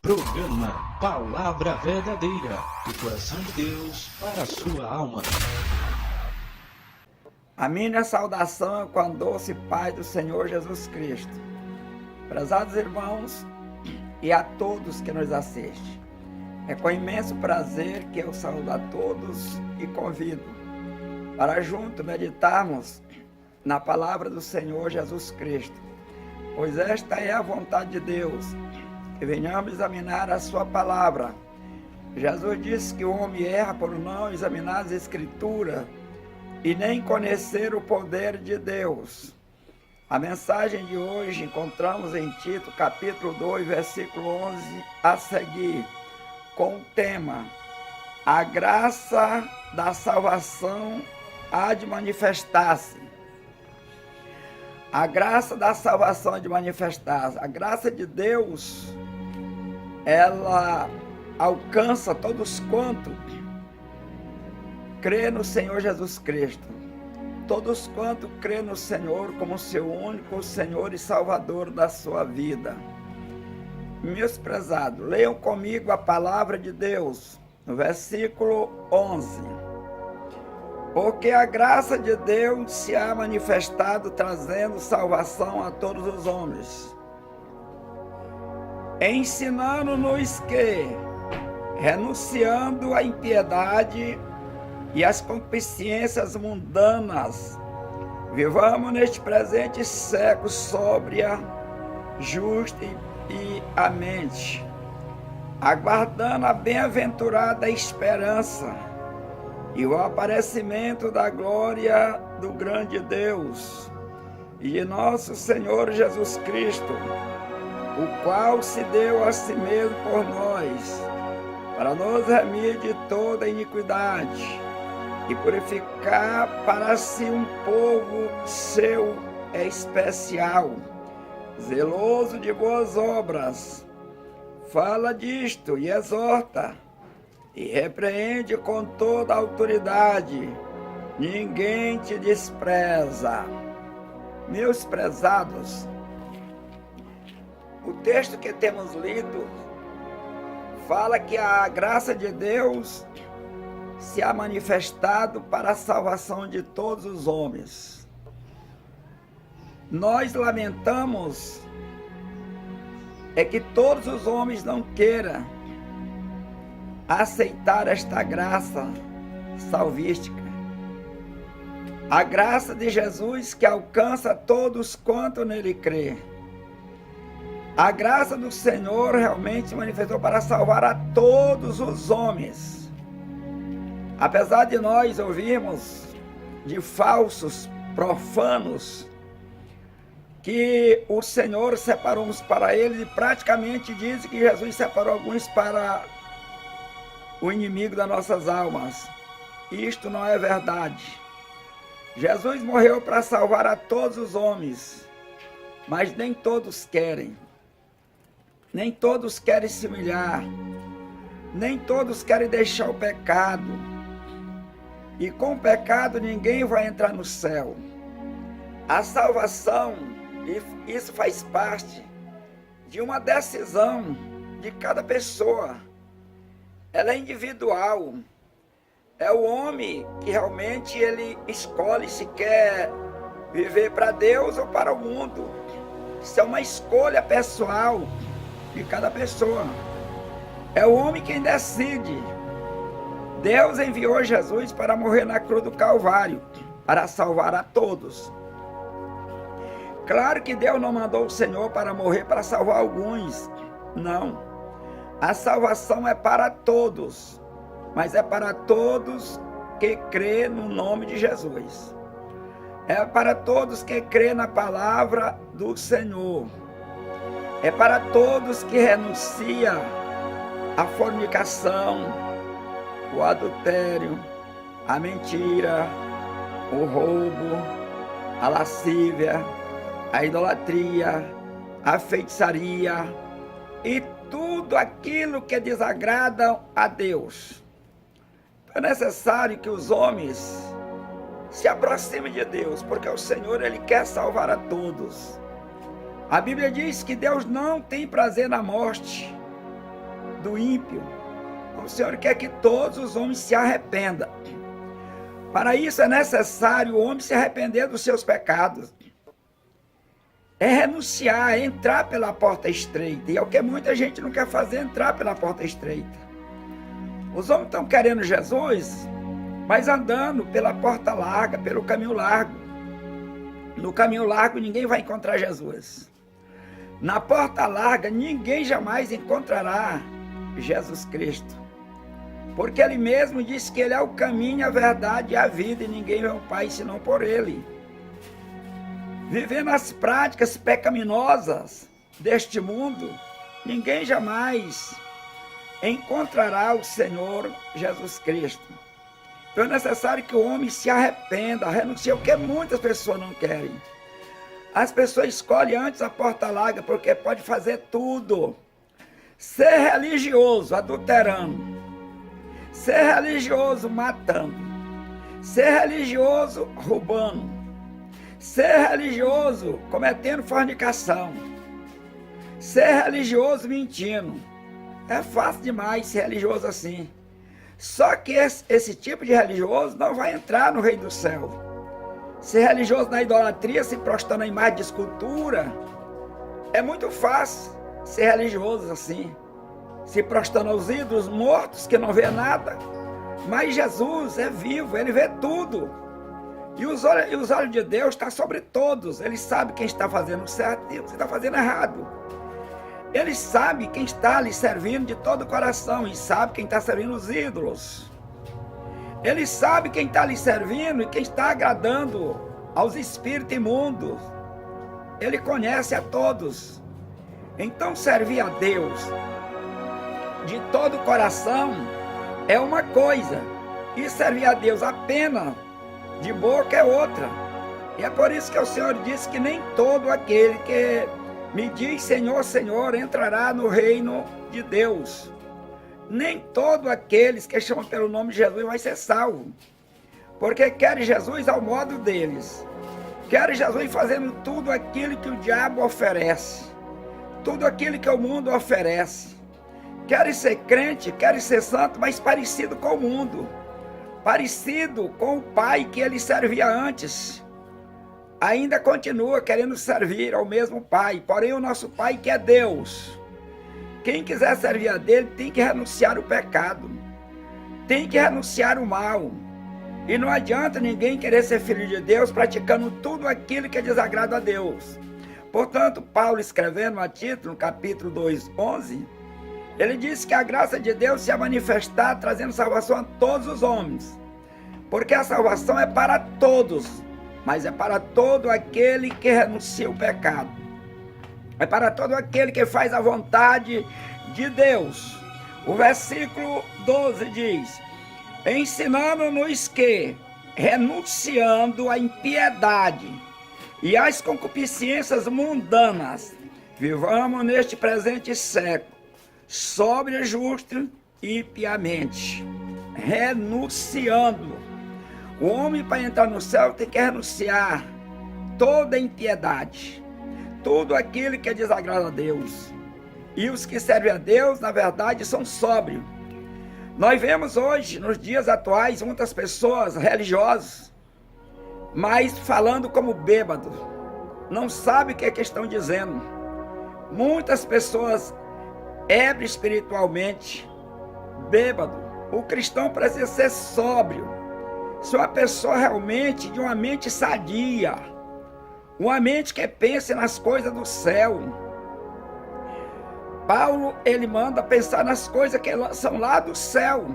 Programa Palavra Verdadeira, do coração de Deus para a sua alma. A minha saudação é com a doce paz do Senhor Jesus Cristo. Prezados irmãos e a todos que nos assistem, é com imenso prazer que eu saúdo a todos e convido para juntos meditarmos na palavra do Senhor Jesus Cristo, pois esta é a vontade de Deus, que venhamos examinar a sua palavra. Jesus disse que o homem erra por não examinar as Escrituras e nem conhecer o poder de Deus. A mensagem de hoje encontramos em Tito, capítulo 2, versículo 11 a seguir, com o tema: a graça da salvação há de manifestar-se. A graça da salvação há de manifestar-se. A graça de Deus, ela alcança todos quanto crê no Senhor Jesus Cristo. Todos quanto crê no Senhor como seu único Senhor e Salvador da sua vida. Meus prezados, leiam comigo a palavra de Deus, no versículo 11. Porque a graça de Deus se há manifestado, trazendo salvação a todos os homens, ensinando-nos que, renunciando à impiedade e às concupiscências mundanas, vivamos neste presente século sóbria, justa e a mente, aguardando a bem-aventurada esperança e o aparecimento da glória do grande Deus e de nosso Senhor Jesus Cristo, o qual se deu a si mesmo por nós, para nos remir de toda iniquidade e purificar para si um povo seu especial, zeloso de boas obras. Fala disto e exorta, e repreende com toda a autoridade. Ninguém te despreza. Meus prezados, o texto que temos lido fala que a graça de Deus se há manifestado para a salvação de todos os homens. Nós lamentamos é que todos os homens não queiram aceitar esta graça salvística. A graça de Jesus que alcança todos quanto nele crê. A graça do Senhor realmente se manifestou para salvar a todos os homens. Apesar de nós ouvirmos de falsos profanos que o Senhor separou uns para eles, e praticamente dizem que Jesus separou alguns para o inimigo das nossas almas. Isto não é verdade. Jesus morreu para salvar a todos os homens, mas nem todos querem. Nem todos querem se humilhar. Nem todos querem deixar o pecado. E com o pecado ninguém vai entrar no céu. A salvação, isso faz parte de uma decisão de cada pessoa. Ela é individual. É o homem que realmente ele escolhe se quer viver para Deus ou para o mundo. Isso é uma escolha pessoal de cada pessoa. É o homem quem decide. Deus enviou Jesus para morrer na cruz do Calvário, para salvar a todos. Claro que Deus não mandou o Senhor para morrer para salvar alguns. Não. A salvação é para todos, mas é para todos que crê no nome de Jesus. É para todos que crê na palavra do Senhor. É para todos que renuncia à fornicação, o adultério, a mentira, o roubo, a lascívia, a idolatria, a feitiçaria e tudo aquilo que desagrada a Deus. É necessário que os homens se aproximem de Deus, porque o Senhor ele quer salvar a todos. A Bíblia diz que Deus não tem prazer na morte, do ímpio. O Senhor quer que todos os homens se arrependam. Para isso é necessário o homem se arrepender dos seus pecados. É renunciar, é entrar pela porta estreita. E é o que muita gente não quer fazer, entrar pela porta estreita. Os homens estão querendo Jesus, mas andando pela porta larga, pelo caminho largo. No caminho largo ninguém vai encontrar Jesus. Na porta larga ninguém jamais encontrará Jesus Cristo. Porque ele mesmo disse que ele é o caminho, a verdade e a vida, e ninguém vê o Pai senão por ele. Vivendo as práticas pecaminosas deste mundo, ninguém jamais encontrará o Senhor Jesus Cristo. Então é necessário que o homem se arrependa, renuncie, o que muitas pessoas não querem. As pessoas escolhem antes a porta larga porque pode fazer tudo. Ser religioso, adulterando. Ser religioso, matando. Ser religioso, roubando. Ser religioso, cometendo fornicação. Ser religioso, mentindo. É fácil demais ser religioso assim. Só que esse tipo de religioso não vai entrar no reino do céu. Ser religioso na idolatria, se prostrando a imagem de escultura, é muito fácil ser religioso assim. Se prostrando aos ídolos mortos, que não vê nada. Mas Jesus é vivo, ele vê tudo. E os olhos de Deus estão sobre todos. Ele sabe quem está fazendo certo e quem está fazendo errado. Ele sabe quem está lhe servindo de todo o coração e sabe quem está servindo os ídolos. Ele sabe quem está lhe servindo e quem está agradando aos espíritos imundos. Ele conhece a todos. Então servir a Deus de todo o coração é uma coisa, e servir a Deus apenas de boca é outra. E é por isso que o Senhor disse que nem todo aquele que me diz Senhor, Senhor, entrará no reino de Deus. Nem todos aqueles que chamam pelo nome de Jesus vai ser salvo, porque querem Jesus ao modo deles, querem Jesus fazendo tudo aquilo que o diabo oferece, tudo aquilo que o mundo oferece. Querem ser crente, querem ser santo, mas parecido com o mundo, parecido com o pai que ele servia antes. Ainda continua querendo servir ao mesmo pai, porém o nosso pai que é Deus. Quem quiser servir a dele tem que renunciar o pecado, tem que renunciar o mal. E não adianta ninguém querer ser filho de Deus praticando tudo aquilo que é desagrado a Deus. Portanto, Paulo escrevendo a Tito, no capítulo 2:11, ele disse que a graça de Deus se ia manifestar trazendo salvação a todos os homens. Porque a salvação é para todos, mas é para todo aquele que renuncia o pecado. É para todo aquele que faz a vontade de Deus. O versículo 12 diz: ensinando-nos que, renunciando à impiedade e às concupiscências mundanas, vivamos neste presente século, sobre, justo e piamente. Renunciando. O homem, para entrar no céu, tem que renunciar toda impiedade, tudo aquilo que é desagrado a Deus. E os que servem a Deus, na verdade, são sóbrios. Nós vemos hoje, nos dias atuais, muitas pessoas religiosas, mas falando como bêbado, não sabem o que é que estão dizendo. Muitas pessoas ébrias espiritualmente, bêbado. O cristão precisa ser sóbrio. Se uma pessoa realmente de uma mente sadia, uma mente que pense nas coisas do céu. Paulo, ele manda pensar nas coisas que são lá do céu,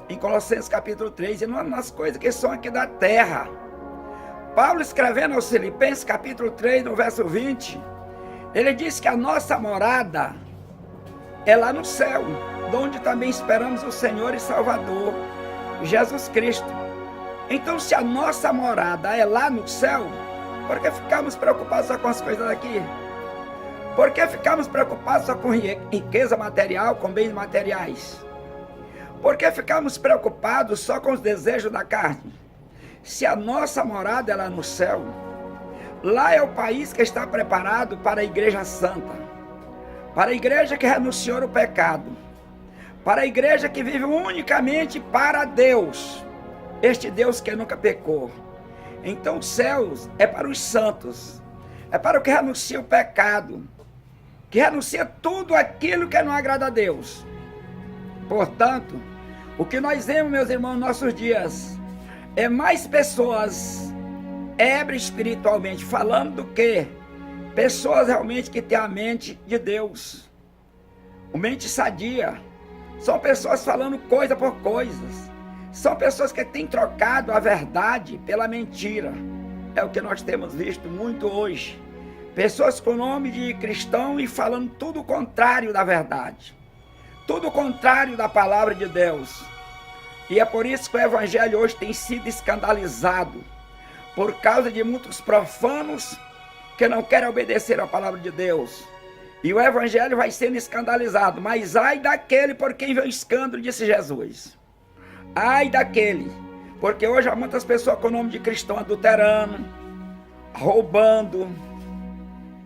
em Colossenses capítulo 3, e não nas coisas que são aqui da terra. Paulo, escrevendo aos Filipenses capítulo 3, no verso 20, ele diz que a nossa morada é lá no céu, onde também esperamos o Senhor e Salvador, Jesus Cristo. Então, se a nossa morada é lá no céu, por que ficamos preocupados só com as coisas daqui? Por que ficamos preocupados só com riqueza material, com bens materiais? Por que ficamos preocupados só com os desejos da carne? Se a nossa morada é lá no céu, lá é o país que está preparado para a igreja santa, para a igreja que renunciou o pecado, para a igreja que vive unicamente para Deus, este Deus que nunca pecou. Então os céus é para os santos, é para o que renuncia o pecado, que renuncia tudo aquilo que não agrada a Deus. Portanto, o que nós vemos, meus irmãos, nos nossos dias, é mais pessoas ébrias espiritualmente falando do que pessoas realmente que têm a mente de Deus, a mente sadia. São pessoas falando coisa por coisas. São pessoas que têm trocado a verdade pela mentira. É o que nós temos visto muito hoje. Pessoas com nome de cristão e falando tudo o contrário da verdade. Tudo o contrário da palavra de Deus. E é por isso que o evangelho hoje tem sido escandalizado. Por causa de muitos profanos que não querem obedecer à palavra de Deus. E o evangelho vai sendo escandalizado. Mas ai daquele por quem vê o escândalo, disse Jesus. Ai daquele. Porque hoje há muitas pessoas com o nome de cristão adulterando, roubando,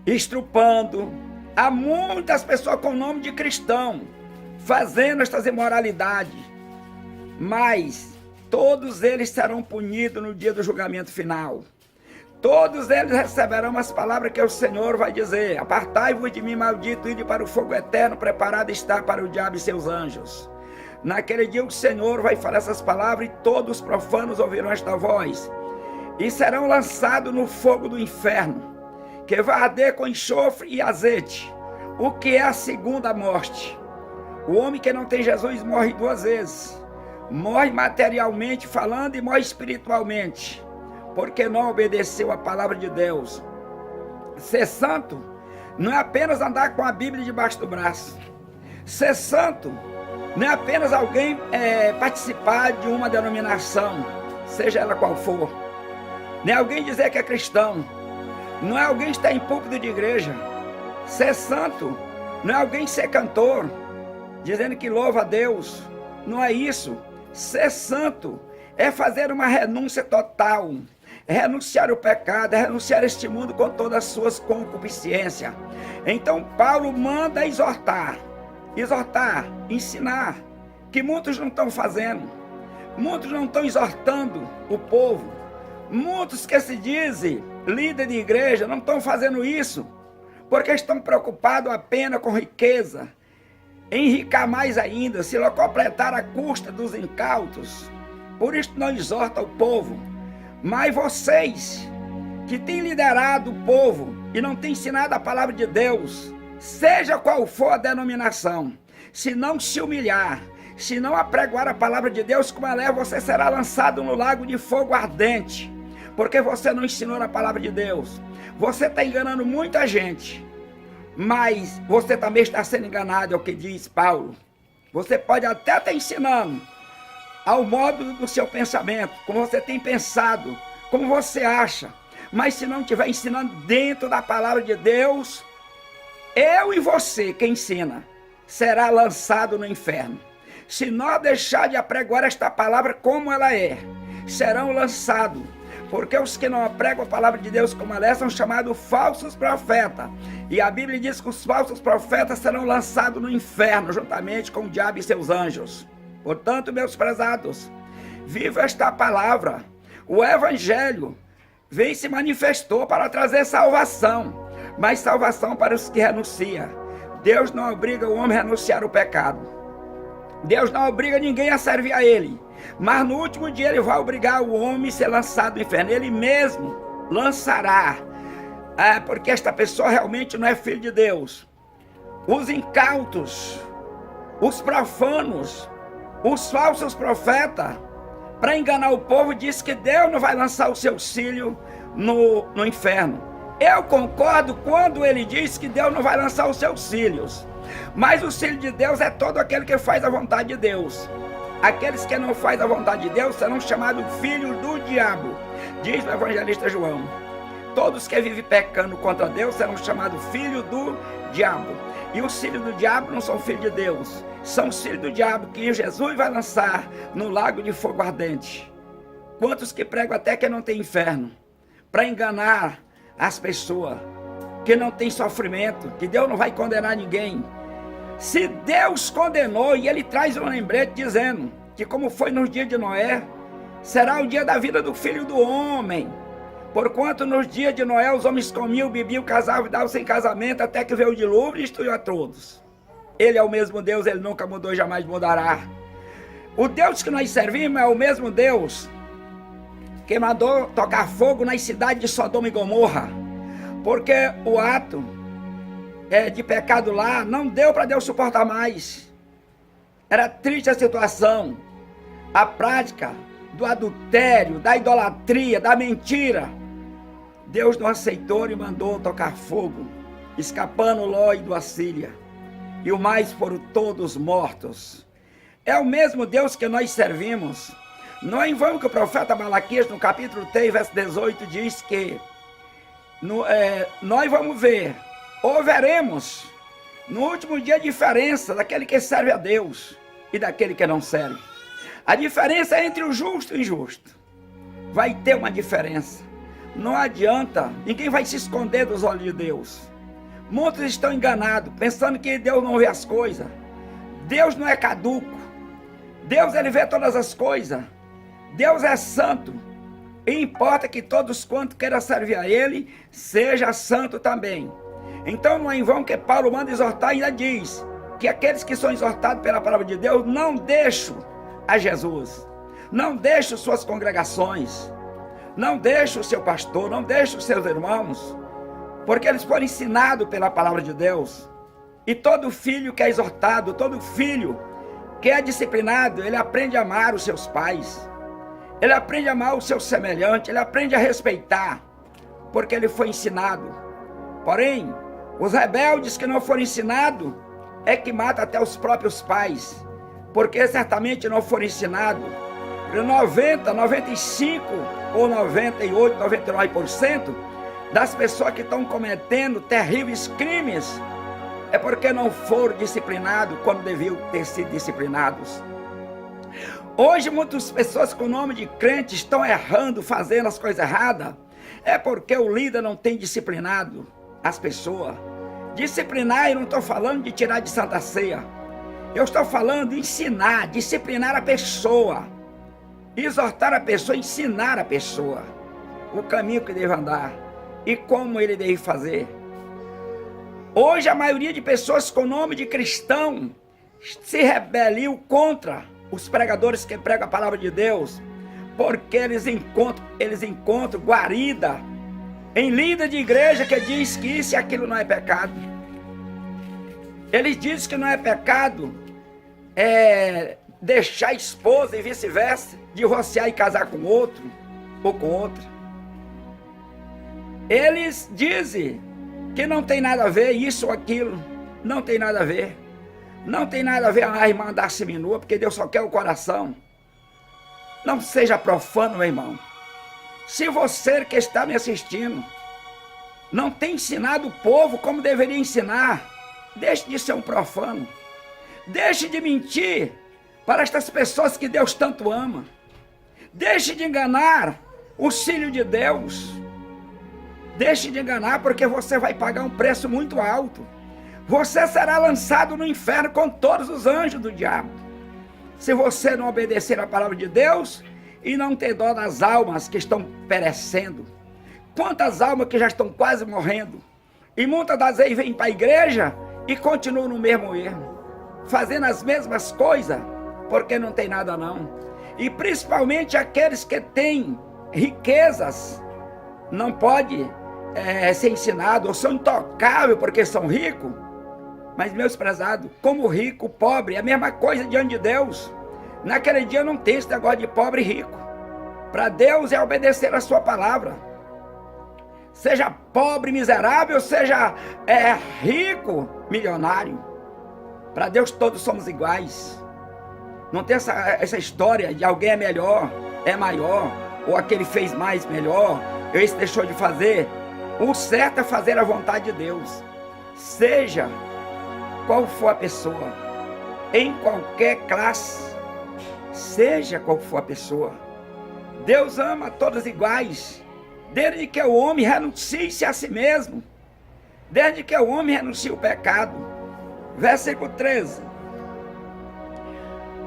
estrupando. Há muitas pessoas com o nome de cristão fazendo estas imoralidades. Mas todos eles serão punidos no dia do julgamento final. Todos eles receberão as palavras que o Senhor vai dizer: apartai-vos de mim, maldito, ide para o fogo eterno, preparado está para o diabo e seus anjos. Naquele dia o Senhor vai falar essas palavras e todos os profanos ouvirão esta voz e serão lançados no fogo do inferno, que vai arder com enxofre e azeite. O que é a segunda morte? O homem que não tem Jesus morre duas vezes. Morre materialmente falando e morre espiritualmente, porque não obedeceu a palavra de Deus. Ser santo não é apenas andar com a Bíblia debaixo do braço. Ser santo não é apenas alguém participar de uma denominação, seja ela qual for. Não é alguém dizer que é cristão. Não é alguém estar em púlpito de igreja. Ser santo não é alguém ser cantor, dizendo que louva a Deus. Não é isso. Ser santo é fazer uma renúncia total. É renunciar o pecado, é renunciar este mundo com todas as suas concupiscências. Então Paulo manda exortar, ensinar, que muitos não estão fazendo. Muitos não estão exortando o povo. Muitos que se dizem líder de igreja não estão fazendo isso, porque estão preocupados apenas com riqueza, enricar mais ainda, se locupletar à custa dos incautos. Por isso não exorta o povo. Mas vocês que têm liderado o povo e não têm ensinado a palavra de Deus, seja qual for a denominação, se não se humilhar, se não apregoar a palavra de Deus como ela é, você será lançado no lago de fogo ardente, porque você não ensinou a palavra de Deus. Você está enganando muita gente, mas você também está sendo enganado, é o que diz Paulo. Você pode até estar ensinando ao modo do seu pensamento, como você tem pensado, como você acha, mas se não estiver ensinando dentro da palavra de Deus, eu e você que ensina, será lançado no inferno. Se nós deixar de apregoar esta palavra como ela é, serão lançados, porque os que não apregam a palavra de Deus como ela é, são chamados falsos profetas, e a Bíblia diz que os falsos profetas serão lançados no inferno, juntamente com o diabo e seus anjos. Portanto, meus prezados, viva esta palavra. O evangelho veio e se manifestou para trazer salvação, mas salvação para os que renunciam. Deus não obriga o homem a renunciar o pecado. Deus não obriga ninguém a servir a ele, mas no último dia ele vai obrigar o homem a ser lançado no inferno. Ele mesmo lançará, porque esta pessoa realmente não é filho de Deus. Os incautos, os profanos, os falsos profetas, para enganar o povo, diz que Deus não vai lançar o seu filho no inferno. Eu concordo quando ele diz que Deus não vai lançar os seus filhos, mas o filho de Deus é todo aquele que faz a vontade de Deus. Aqueles que não fazem a vontade de Deus serão chamados filhos do diabo, diz o evangelista João. Todos que vivem pecando contra Deus serão chamados filhos do diabo. E os filhos do diabo não são filhos de Deus, são os filhos do diabo que Jesus vai lançar no lago de fogo ardente. Quantos que pregam até que não tem inferno, para enganar as pessoas, que não tem sofrimento, que Deus não vai condenar ninguém. Se Deus condenou, e ele traz um lembrete dizendo que como foi nos dias de Noé, será o dia da vida do Filho do Homem. Porquanto nos dias de Noé os homens comiam, bebiam, casavam e davam sem casamento, até que veio o dilúvio e destruiu a todos. Ele é o mesmo Deus, ele nunca mudou e jamais mudará. O Deus que nós servimos é o mesmo Deus que mandou tocar fogo nas cidades de Sodoma e Gomorra, porque o ato de pecado lá não deu para Deus suportar mais. Era triste a situação, a prática do adultério, da idolatria, da mentira. Deus não aceitou e mandou tocar fogo, escapando Ló e Duacília, e o mais foram todos mortos. É o mesmo Deus que nós servimos. Não é em vão que o profeta Malaquias, no capítulo 3, verso 18, diz que nós vamos ver, ou veremos, no último dia a diferença daquele que serve a Deus e daquele que não serve. A diferença é entre o justo e o injusto. Vai ter uma diferença. Não adianta, ninguém vai se esconder dos olhos de Deus. Muitos estão enganados, pensando que Deus não vê as coisas. Deus não é caduco. Deus, ele vê todas as coisas. Deus é santo. E importa que todos quanto queiram servir a ele, seja santo também. Então não é em vão que Paulo manda exortar e ainda diz que aqueles que são exortados pela palavra de Deus, não deixam a Jesus. Não deixam suas congregações. Não deixam o seu pastor, não deixam os seus irmãos, porque eles foram ensinados pela palavra de Deus. E todo filho que é exortado, todo filho que é disciplinado, ele aprende a amar os seus pais, ele aprende a amar o seu semelhante, ele aprende a respeitar, porque ele foi ensinado. Porém, os rebeldes que não foram ensinados, é que matam até os próprios pais, porque certamente não foram ensinados. 90, 95 ou 98, 99% das pessoas que estão cometendo terríveis crimes é porque não foram disciplinados quando deviam ter sido disciplinados. Hoje muitas pessoas com nome de crente estão errando, fazendo as coisas erradas, é porque o líder não tem disciplinado as pessoas. Disciplinar, eu não estou falando de tirar de Santa Ceia, eu estou falando de ensinar, disciplinar a pessoa, exortar a pessoa, ensinar a pessoa o caminho que deve andar e como ele deve fazer. Hoje a maioria de pessoas com nome de cristão se rebeliam contra os pregadores que pregam a palavra de Deus, porque eles encontram guarida em líder de igreja que diz que isso e aquilo não é pecado. Eles dizem que não é pecado deixar a esposa e vice-versa, divorciar e casar com outro ou com outra. Eles dizem que não tem nada a ver isso ou aquilo, não tem nada a ver. Não tem nada a ver a irmã andar seminua, porque Deus só quer o coração. Não seja profano, meu irmão. Se você que está me assistindo não tem ensinado o povo como deveria ensinar, deixe de ser um profano. Deixe de mentir para estas pessoas que Deus tanto ama. Deixe de enganar os filhos de Deus. Deixe de enganar, porque você vai pagar um preço muito alto. Você será lançado no inferno com todos os anjos do diabo, se você não obedecer a palavra de Deus e não ter dó das almas que estão perecendo. Quantas almas que já estão quase morrendo, e muitas das vezes vêm para a igreja e continuam no mesmo erro, fazendo as mesmas coisas, porque não tem nada não. E principalmente aqueles que têm riquezas, não pode ser ensinado, ou são intocáveis porque são ricos. Mas, meus prezados, como rico, pobre, é a mesma coisa diante de Deus. Naquele dia não tem esse negócio de pobre e rico. Para Deus é obedecer a sua palavra. Seja pobre, miserável, seja rico, milionário. Para Deus todos somos iguais. Não tem essa história de alguém é melhor, é maior, ou aquele fez mais, melhor, ou esse deixou de fazer. O certo é fazer a vontade de Deus. Seja qual for a pessoa, em qualquer classe, seja qual for a pessoa, Deus ama todos iguais, desde que o homem renuncie-se a si mesmo, desde que o homem renuncie o pecado. Versículo 13.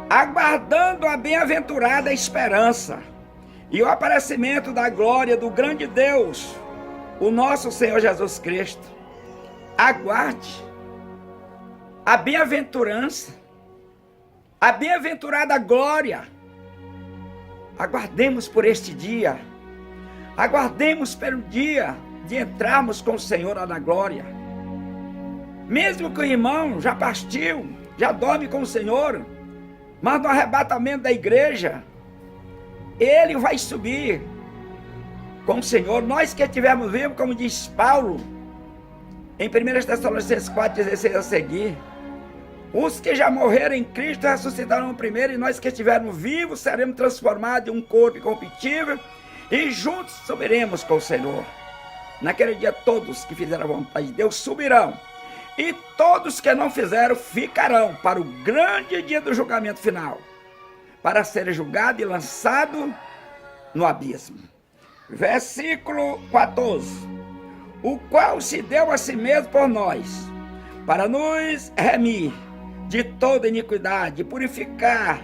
Aguardando a bem-aventurada esperança e o aparecimento da glória do grande Deus, o nosso Senhor Jesus Cristo. Aguarde a bem-aventurança, a bem-aventurada glória. Aguardemos por este dia. Aguardemos pelo dia de entrarmos com o Senhor lá na glória. Mesmo que o irmão já partiu, já dorme com o Senhor, mas no arrebatamento da igreja, ele vai subir com o Senhor. Nós que estivermos vivos, como diz Paulo, em 1 Tessalonicenses 4,16 a seguir, os que já morreram em Cristo ressuscitarão primeiro, e nós que estivermos vivos seremos transformados em um corpo incorruptível, e juntos subiremos com o Senhor. Naquele dia todos que fizeram a vontade de Deus subirão, e todos que não fizeram ficarão para o grande dia do julgamento final, para ser julgado e lançado no abismo. Versículo 14. O qual se deu a si mesmo por nós, para nos remir de toda iniquidade, purificar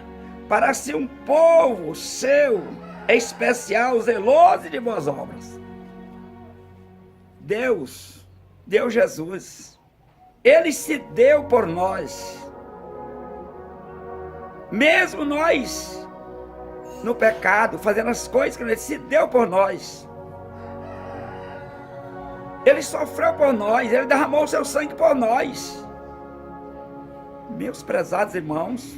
para si um povo seu, especial, zeloso de boas obras. Deus deu Jesus. Ele se deu por nós. Mesmo nós, no pecado, fazendo as coisas que Ele se deu por nós. Ele sofreu por nós, Ele derramou o seu sangue por nós. Meus prezados irmãos,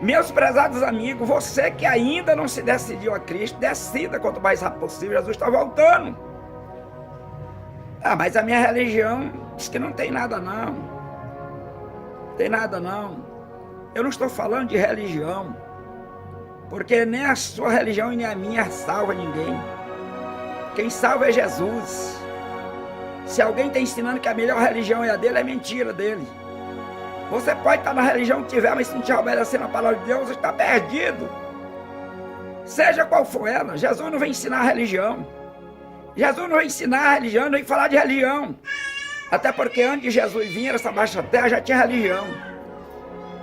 meus prezados amigos, você que ainda não se decidiu a Cristo, decida quanto mais rápido possível, Jesus está voltando. Ah, mas a minha religião diz que não tem nada não. Tem nada não. Eu não estou falando de religião, porque nem a sua religião e nem a minha salva ninguém. Quem salva é Jesus. Se alguém está ensinando que a melhor religião é a dele, é mentira dele. Você pode estar na religião que tiver, mas se não estiver obedecendo a palavra de Deus, você está perdido. Seja qual for ela, Jesus não vem ensinar a religião. Jesus não vai ensinar a religião, não vai falar de religião. Até porque antes de Jesus vir nessa baixa terra, já tinha religião.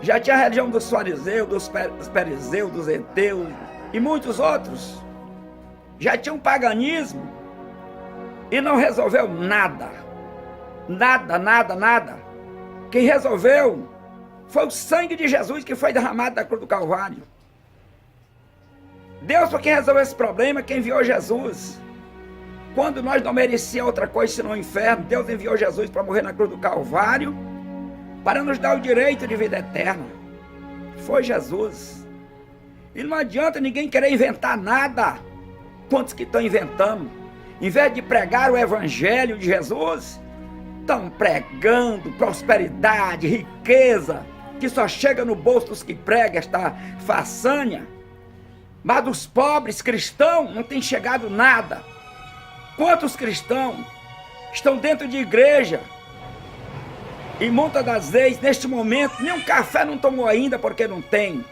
Já tinha a religião dos fariseus, dos perizeus, dos heteus e muitos outros. Já tinha um paganismo e não resolveu nada. Nada, nada, nada. Quem resolveu foi o sangue de Jesus que foi derramado da cruz do Calvário. Deus foi quem resolveu esse problema, quem enviou Jesus. Quando nós não merecíamos outra coisa senão o inferno, Deus enviou Jesus para morrer na cruz do Calvário, para nos dar o direito de vida eterna. Foi Jesus. E não adianta ninguém querer inventar nada. Quantos que estão inventando? Em vez de pregar o evangelho de Jesus, estão pregando prosperidade, riqueza, que só chega no bolso dos que pregam esta façanha. Mas dos pobres cristãos não tem chegado nada. Quantos cristãos estão dentro de igreja e muitas das vezes, neste momento, nem um café não tomou ainda porque não tem.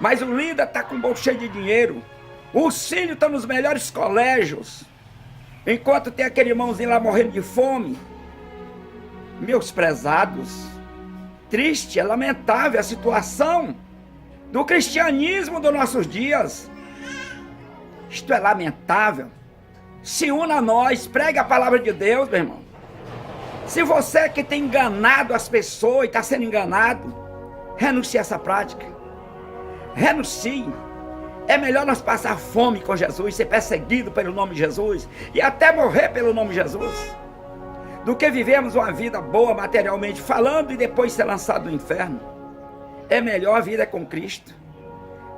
Mas o líder está com o bolso cheio de dinheiro. Os filhos estão nos melhores colégios, enquanto tem aquele irmãozinho lá morrendo de fome. Meus prezados, triste, é lamentável a situação do cristianismo dos nossos dias. Isto é lamentável. Se una a nós, pregue a palavra de Deus, meu irmão. Se você que tem enganado as pessoas e está sendo enganado, renuncie a essa prática. Renuncie. É melhor nós passar fome com Jesus, ser perseguido pelo nome de Jesus e até morrer pelo nome de Jesus, do que vivermos uma vida boa materialmente falando e depois ser lançado no inferno. É melhor a vida com Cristo.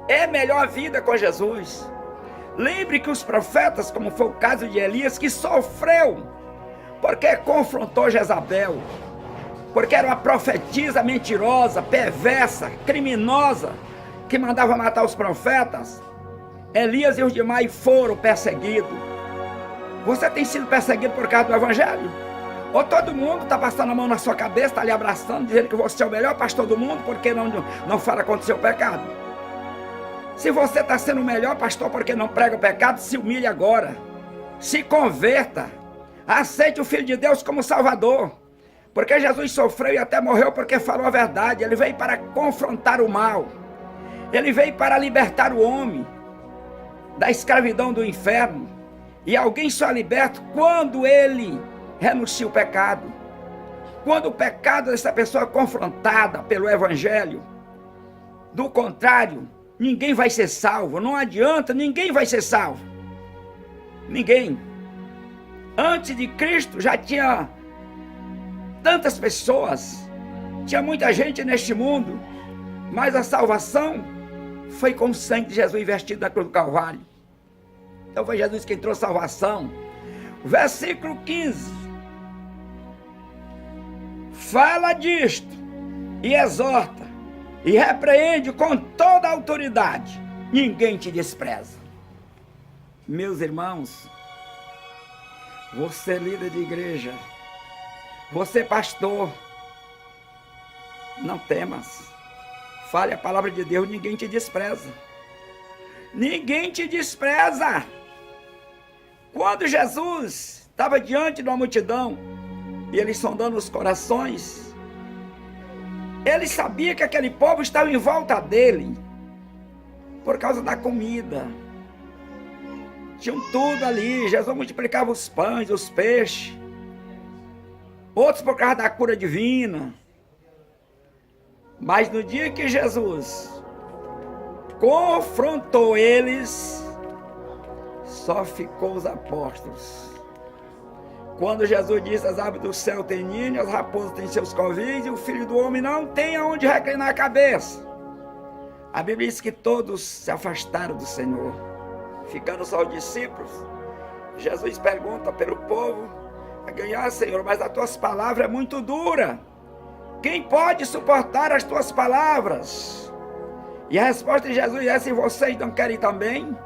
É melhor a vida com Jesus. Lembre que os profetas, como foi o caso de Elias, que sofreu porque confrontou Jezabel, porque era uma profetisa mentirosa, perversa, criminosa, que mandava matar os profetas. Elias e os demais foram perseguidos. Você tem sido perseguido por causa do evangelho? Ou todo mundo está passando a mão na sua cabeça, está lhe abraçando, dizendo que você é o melhor pastor do mundo, porque não fala contra o seu pecado? Se você está sendo o melhor pastor porque não prega o pecado, se humilhe agora. Se converta. Aceite o Filho de Deus como Salvador. Porque Jesus sofreu e até morreu porque falou a verdade. Ele veio para confrontar o mal. Ele veio para libertar o homem da escravidão do inferno. E alguém só é liberto quando ele renuncia o pecado. Quando o pecado dessa pessoa é confrontada pelo Evangelho. Do contrário, ninguém vai ser salvo. Não adianta, ninguém vai ser salvo. Ninguém. Antes de Cristo já tinha tantas pessoas. Tinha muita gente neste mundo. Mas a salvação foi com o sangue de Jesus investido na cruz do Calvário. Então foi Jesus quem trouxe salvação. Versículo 15. Fala disto e exorta e repreende com toda a autoridade. Ninguém te despreza. Meus irmãos, você líder de igreja, você pastor, não temas. Fale a palavra de Deus, ninguém te despreza. Ninguém te despreza. Quando Jesus estava diante de uma multidão, e ele sondando os corações, ele sabia que aquele povo estava em volta dele, por causa da comida. Tinham tudo ali, Jesus multiplicava os pães, os peixes, outros por causa da cura divina. Mas no dia que Jesus confrontou eles, só ficou os apóstolos. Quando Jesus disse: as aves do céu têm ninho, as raposas têm seus covis, e o Filho do Homem não tem aonde reclinar a cabeça. A Bíblia diz que todos se afastaram do Senhor, ficando só os discípulos. Jesus pergunta pelo povo: Senhor, mas as tuas palavras é muito dura. Quem pode suportar as tuas palavras? E a resposta de Jesus é: se vocês não querem também,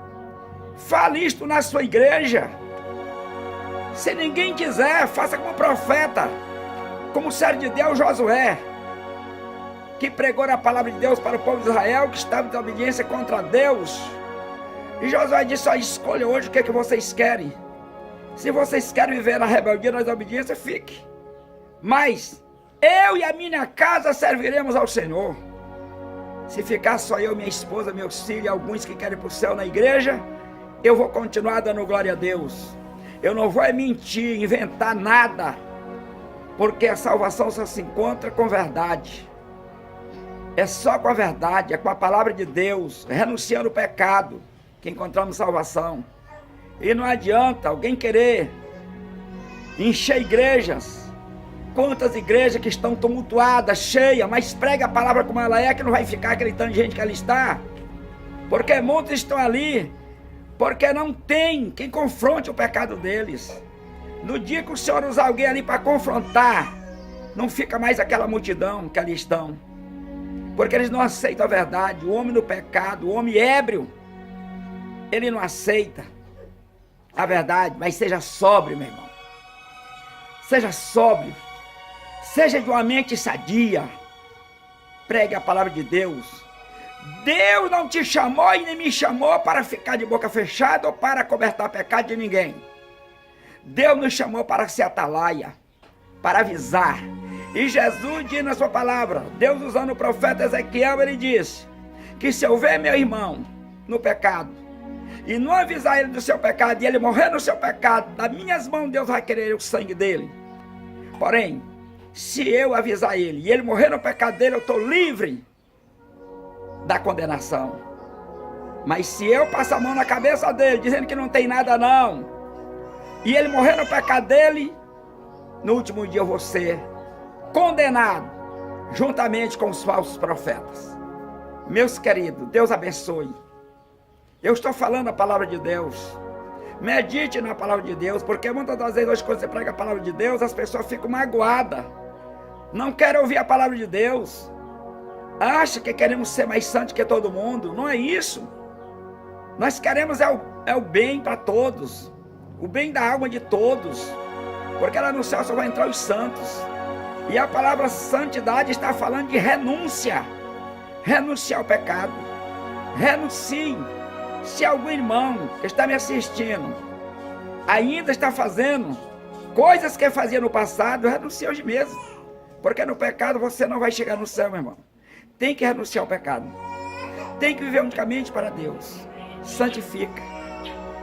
fale isto na sua igreja. Se ninguém quiser, faça como profeta, como servo de Deus Josué, que pregou a palavra de Deus para o povo de Israel, que estava em obediência contra Deus. E Josué disse: escolha hoje o que vocês querem. Se vocês querem viver na rebeldia, na desobediência, fique. Mas eu e a minha casa serviremos ao Senhor. Se ficar só eu, minha esposa, meus filhos e alguns que querem ir para o céu na igreja, eu vou continuar dando glória a Deus. Eu não vou mentir, inventar nada, porque a salvação só se encontra com verdade. É só com a verdade, é com a palavra de Deus, renunciando o pecado, que encontramos salvação. E não adianta alguém querer encher igrejas. Quantas igrejas que estão tumultuadas, cheias, mas prega a palavra como ela é, que não vai ficar aquele tanto de gente que ela está. Porque muitos estão ali, porque não tem quem confronte o pecado deles. No dia que o Senhor usar alguém ali para confrontar, não fica mais aquela multidão que ali estão. Porque eles não aceitam a verdade. O homem no pecado, o homem ébrio, ele não aceita a verdade. Mas seja sóbrio, meu irmão. Seja sóbrio. Seja de uma mente sadia. Pregue a palavra de Deus. Deus não te chamou e nem me chamou para ficar de boca fechada ou para cobertar pecado de ninguém. Deus nos chamou para ser atalaia, para avisar. E Jesus diz na sua palavra, Deus usando o profeta Ezequiel, ele disse que se eu ver meu irmão no pecado e não avisar ele do seu pecado e ele morrer no seu pecado, das minhas mãos Deus vai querer o sangue dele. Porém, se eu avisar ele e ele morrer no pecado dele, eu estou livre da condenação. Mas se eu passar a mão na cabeça dele, dizendo que não tem nada não, e ele morrer no pecado dele, no último dia eu vou ser condenado, juntamente com os falsos profetas. Meus queridos, Deus abençoe. Eu estou falando a palavra de Deus. Medite na palavra de Deus, porque muitas das vezes hoje quando você prega a palavra de Deus, as pessoas ficam magoadas. Não querem ouvir a palavra de Deus. Acha que queremos ser mais santos que todo mundo. Não é isso. Nós queremos o bem para todos. O bem da alma de todos. Porque lá no céu só vai entrar os santos. E a palavra santidade está falando de renúncia. Renunciar ao pecado. Renuncie. Se algum irmão que está me assistindo ainda está fazendo coisas que fazia no passado, renuncie hoje mesmo. Porque no pecado você não vai chegar no céu, meu irmão. Tem que renunciar ao pecado. Tem que viver unicamente para Deus. Santifica.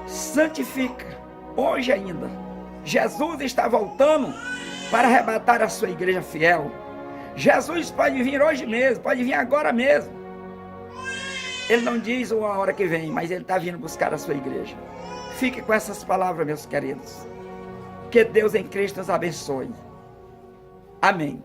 Santifica. Hoje ainda. Jesus está voltando para arrebatar a sua igreja fiel. Jesus pode vir hoje mesmo, pode vir agora mesmo. Ele não diz uma hora que vem, mas ele está vindo buscar a sua igreja. Fique com essas palavras, meus queridos. Que Deus em Cristo nos abençoe. Amém.